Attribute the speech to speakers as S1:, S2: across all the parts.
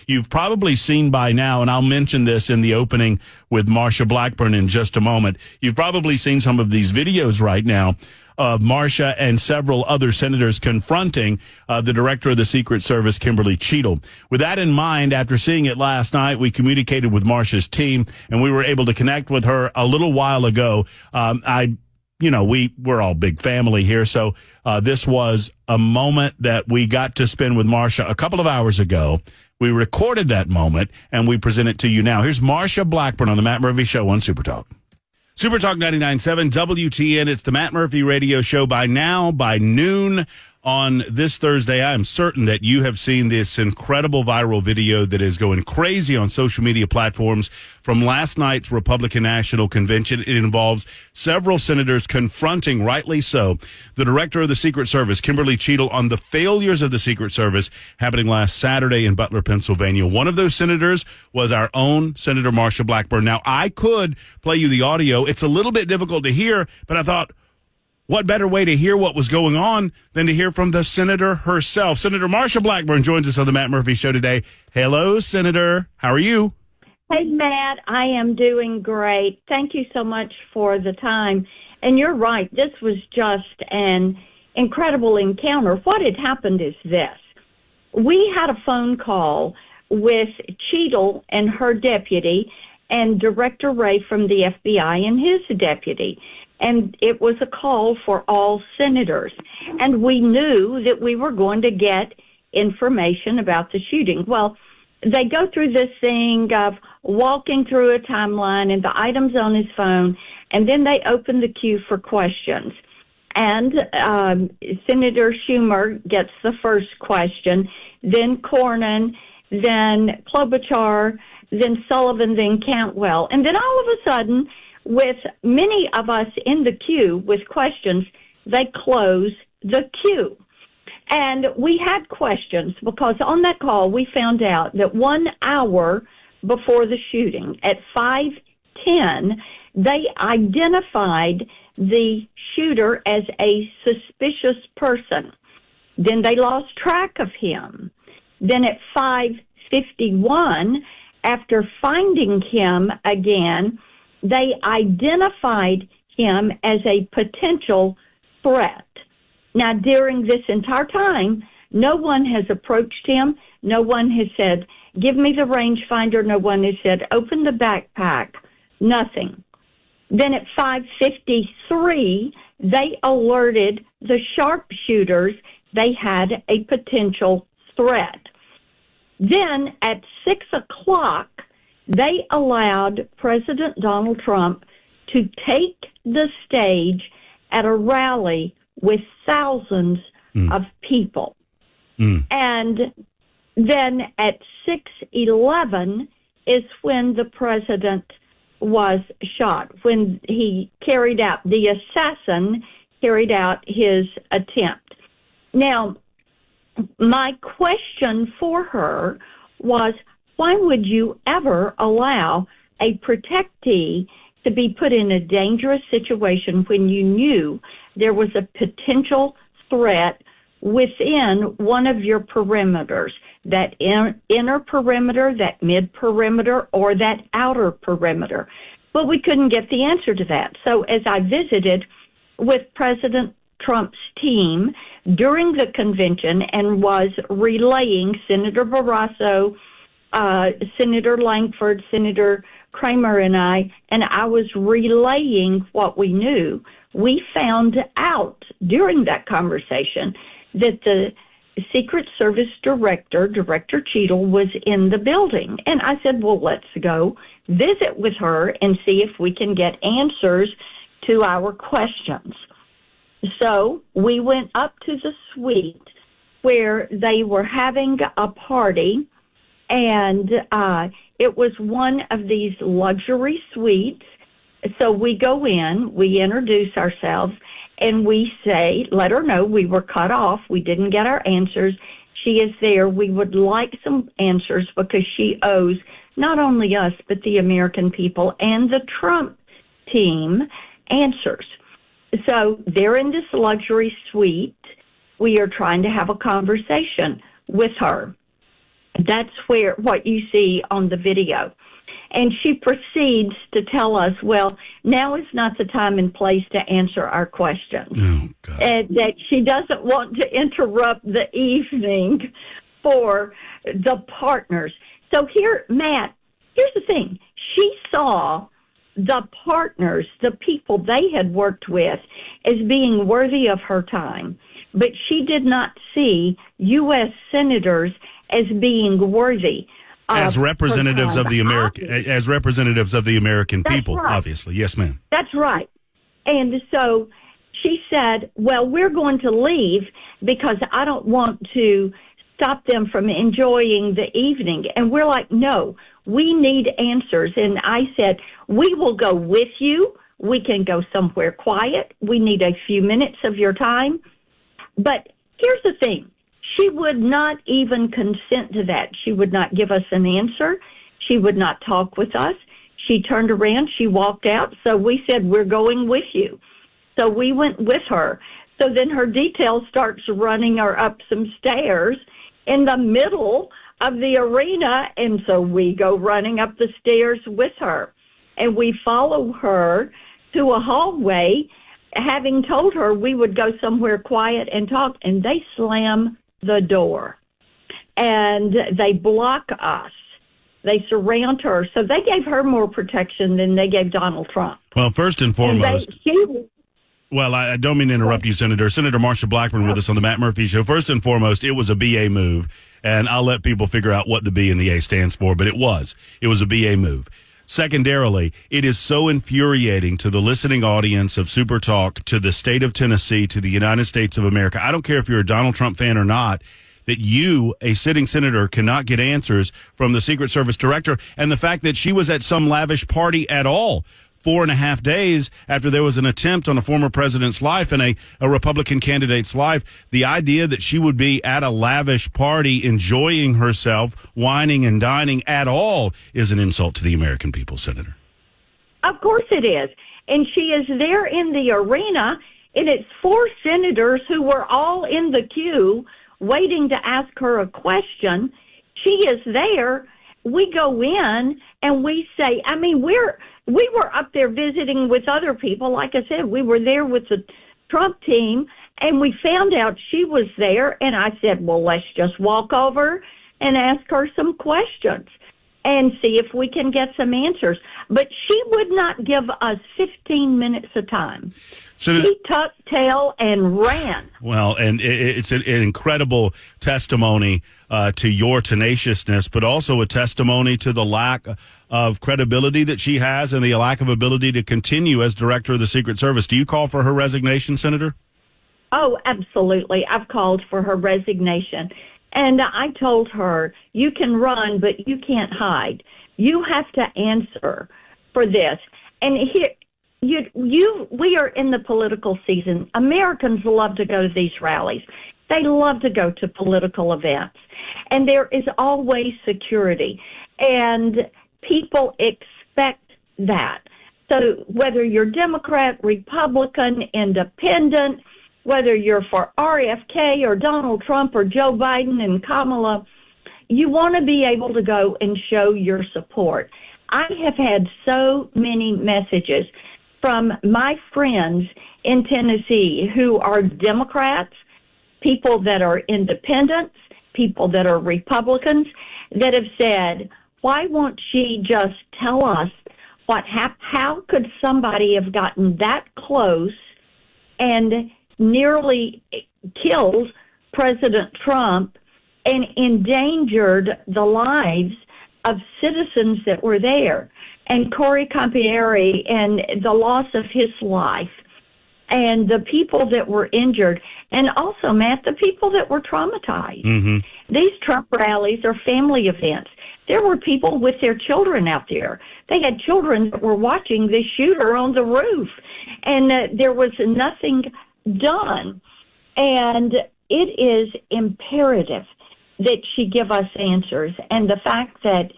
S1: You've probably seen by now, and I'll mention this in the opening with Marsha Blackburn in just a moment. You've probably seen some of these videos right now of Marsha and several other senators confronting the director of the Secret Service, Kimberly Cheatle. With that in mind, after seeing it last night, we communicated with Marsha's team, and we were able to connect with her a little while ago. We're all big family here, so this was a moment that we got to spend with Marsha a couple of hours ago. We recorded that moment, and we present it to you now. Here's Marsha Blackburn on the Matt Murphy Show on Super Talk. Super Talk 99.7 WTN. It's the Matt Murphy Radio Show. By noon on this Thursday, I am certain that you have seen this incredible viral video that is going crazy on social media platforms from last night's Republican National Convention. It involves several senators confronting, rightly so, the director of the Secret Service, Kimberly Cheatle, on the failures of the Secret Service happening last Saturday in Butler, Pennsylvania. One of those senators was our own Senator Marsha Blackburn. Now, I could play you the audio. It's a little bit difficult to hear, but I thought, what better way to hear what was going on than to hear from the senator herself? Senator Marsha Blackburn joins us on the Matt Murphy Show today. Hello, Senator. How are you?
S2: Hey, Matt. I am doing great. Thank you so much for the time. And you're right. This was just an incredible encounter. What had happened is this. We had a phone call with Cheatle and her deputy and Director Ray from the FBI and his deputy. And it was a call for all senators. And we knew that we were going to get information about the shooting. Well, they go through this thing of walking through a timeline and the items on his phone, and then they open the queue for questions. And Senator Schumer gets the first question, then Cornyn, then Klobuchar, then Sullivan, then Cantwell. And then all of a sudden, with many of us in the queue with questions, they close the queue. And we had questions because on that call, we found out that 1 hour before the shooting, at 5:10, they identified the shooter as a suspicious person. Then they lost track of him. Then at 5:51, after finding him again, they identified him as a potential threat. Now, during this entire time, no one has approached him. No one has said, give me the rangefinder. No one has said, open the backpack. Nothing. Then at 5:53, they alerted the sharpshooters they had a potential threat. Then at 6 o'clock, they allowed President Donald Trump to take the stage at a rally with thousands of people. And then at 6:11 is when the president was shot, when the assassin carried out his attempt. Now, my question for her was, why would you ever allow a protectee to be put in a dangerous situation when you knew there was a potential threat within one of your perimeters, that inner perimeter, that mid perimeter, or that outer perimeter? But we couldn't get the answer to that. So as I visited with President Trump's team during the convention and was relaying Senator Barrasso, Senator Langford, Senator Kramer, and I was relaying what we knew. We found out during that conversation that the Secret Service Director, Director Cheatle, was in the building. And I said, well, let's go visit with her and see if we can get answers to our questions. So we went up to the suite where they were having a party, and it was one of these luxury suites. So we go in, we introduce ourselves, and we say, let her know we were cut off. We didn't get our answers. She is there. We would like some answers because she owes not only us, but the American people and the Trump team answers. So they're in this luxury suite. We are trying to have a conversation with her. That's what you see on the video. And she proceeds to tell us, well, now is not the time and place to answer our questions.
S1: Oh, God.
S2: And that she doesn't want to interrupt the evening for the partners. So here, Matt, here's the thing. She saw the partners, the people they had worked with, as being worthy of her time. But she did not see U.S. senators as being worthy
S1: as representatives of the American people,
S2: right.
S1: Obviously. Yes, ma'am.
S2: That's right. And so she said, well, we're going to leave because I don't want to stop them from enjoying the evening. And we're like, no, we need answers. And I said, we will go with you. We can go somewhere quiet. We need a few minutes of your time. But here's the thing. She would not even consent to that. She would not give us an answer. She would not talk with us. She turned around. She walked out. So we said, we're going with you. So we went with her. So then her detail starts running her up some stairs in the middle of the arena. And so we go running up the stairs with her. And we follow her to a hallway, having told her we would go somewhere quiet and talk. And they slam the door, and they block us. They surround her. So they gave her more protection than they gave Donald Trump.
S1: Well, first and foremost, well, I don't mean to interrupt you, Senator. Senator Marsha Blackburn with us on the Matt Murphy Show. First and foremost, it was a BA move, and I'll let people figure out what the B and the A stands for, but it was a BA move. Secondarily, it is so infuriating to the listening audience of Super Talk, to the state of Tennessee, to the United States of America. I don't care if you're a Donald Trump fan or not, that you, a sitting senator, cannot get answers from the Secret Service director. And the fact that she was at some lavish party at all 4.5 days after there was an attempt on a former president's life and a Republican candidate's life, the idea that she would be at a lavish party enjoying herself, whining and dining at all is an insult to the American people, Senator.
S2: Of course it is. And she is there in the arena, and it's 4 senators who were all in the queue waiting to ask her a question. She is there. We go in and we say, I mean, we were up there visiting with other people. Like I said, we were there with the Trump team, and we found out she was there. And I said, well, let's just walk over and ask her some questions and see if we can get some answers. But she would not give us 15 minutes of time. So she tucked tail and ran.
S1: Well, and it's an incredible testimony to your tenaciousness, but also a testimony to the lack of credibility that she has and the lack of ability to continue as director of the Secret Service. Do you call for her resignation, Senator?
S2: Oh, absolutely. I've called for her resignation. And I told her, you can run, but you can't hide. You have to answer for this. And here, we are in the political season. Americans love to go to these rallies. They love to go to political events. And there is always security. And people expect that. So whether you're Democrat, Republican, Independent, whether you're for RFK or Donald Trump or Joe Biden and Kamala, you want to be able to go and show your support. I have had so many messages from my friends in Tennessee who are Democrats, people that are independents, people that are Republicans, that have said, why won't she just tell us how could somebody have gotten that close and nearly killed President Trump and endangered the lives of citizens that were there, and Corey Campieri and the loss of his life, and the people that were injured, and also, Matt, the people that were traumatized. Mm-hmm. These Trump rallies are family events. There were people with their children out there. They had children that were watching the shooter on the roof, and there was nothing done. And it is imperative that she give us answers. And the fact that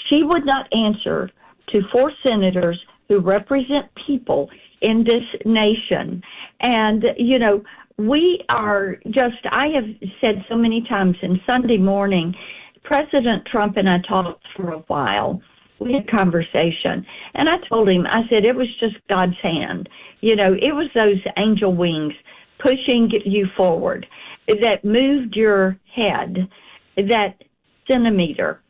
S2: she would not answer to 4 senators who represent people in this nation. And, you know, we are just, I have said so many times in Sunday morning President Trump and I talked for a while. We had a conversation, and I told him, I said, it was just God's hand. You know, it was those angel wings pushing you forward that moved your head that centimeter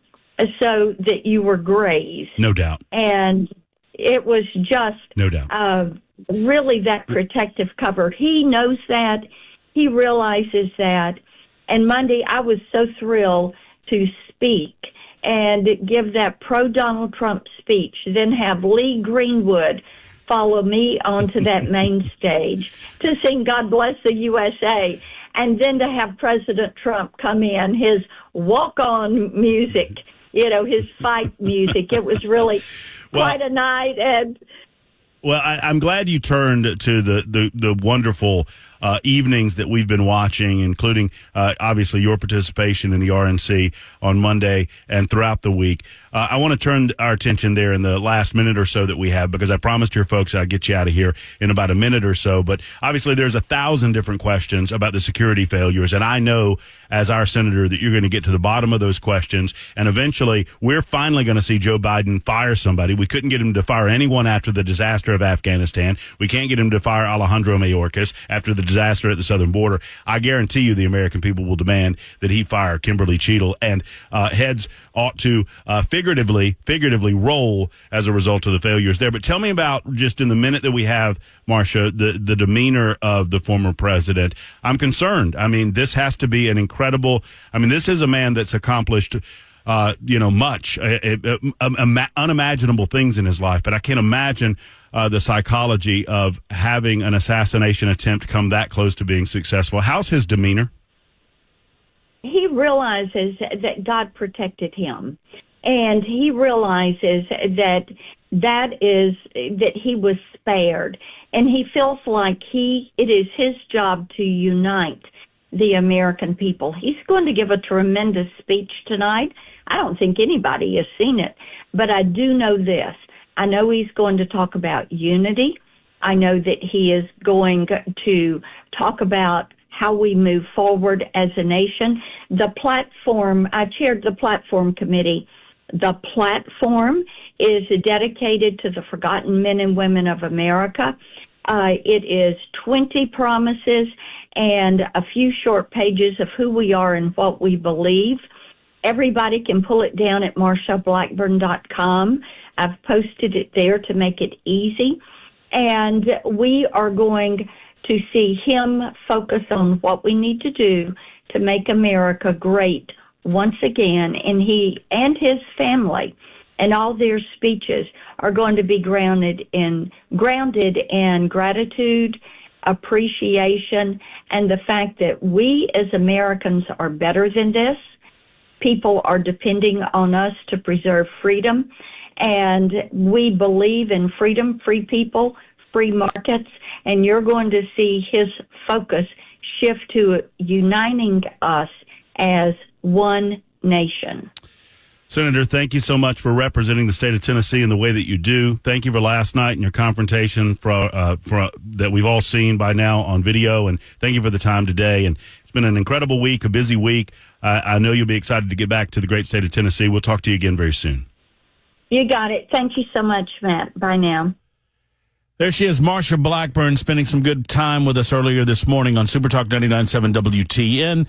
S2: so that you were grazed.
S1: No doubt.
S2: And it was just
S1: no doubt.
S2: Really that protective cover. He knows that. He realizes that. And Monday, I was so thrilled to speak and give that pro-Donald Trump speech, then have Lee Greenwood follow me onto that main stage to sing God Bless the USA, and then to have President Trump come in, his walk-on music, you know, his fight music. It was really quite a night. And
S1: well, I'm glad you turned to the wonderful evenings that we've been watching, including obviously your participation in the RNC on Monday and throughout the week. I want to turn our attention there in the last minute or so that we have, because I promised your folks I'd get you out of here in about a minute or so. But obviously there's 1,000 different questions about the security failures, and I know as our senator that you're going to get to the bottom of those questions, and eventually we're finally going to see Joe Biden fire somebody. We couldn't get him to fire anyone after the disaster of Afghanistan. We can't get him to fire Alejandro Mayorkas after the disaster at the southern border. I guarantee you the American people will demand that he fire Kimberly Cheadle, and heads ought to figuratively roll as a result of the failures there. But tell me about, just in the minute that we have, Marsha, the demeanor of the former president. I'm concerned. I mean, this has to be an incredible, I mean, this is a man that's accomplished much, unimaginable things in his life, but I can't imagine the psychology of having an assassination attempt come that close to being successful. How's his demeanor?
S2: He realizes that God protected him, and he realizes that he was spared, and he feels like it is his job to unite the American people. He's going to give a tremendous speech tonight. I don't think anybody has seen it, but I do know this. I know he's going to talk about unity. I know that he is going to talk about how we move forward as a nation. The platform, I chaired the platform committee. The platform is dedicated to the forgotten men and women of America. It is 20 promises and a few short pages of who we are and what we believe. Everybody can pull it down at marshablackburn.com. I've posted it there to make it easy. And we are going to see him focus on what we need to do to make America great once again. And he and his family and all their speeches are going to be grounded in gratitude, appreciation, and the fact that we as Americans are better than this. People are depending on us to preserve freedom, and we believe in freedom, free people, free markets, and you're going to see his focus shift to uniting us as one nation.
S1: Senator, thank you so much for representing the state of Tennessee in the way that you do. Thank you for last night and your confrontation that we've all seen by now on video, and thank you for the time today. And it's been an incredible week, a busy week. I know you'll be excited to get back to the great state of Tennessee. We'll talk to you again very soon.
S2: You got it. Thank you so much, Matt. Bye now.
S1: There she is, Marsha Blackburn, spending some good time with us earlier this morning on Super Talk 99.7 WTN.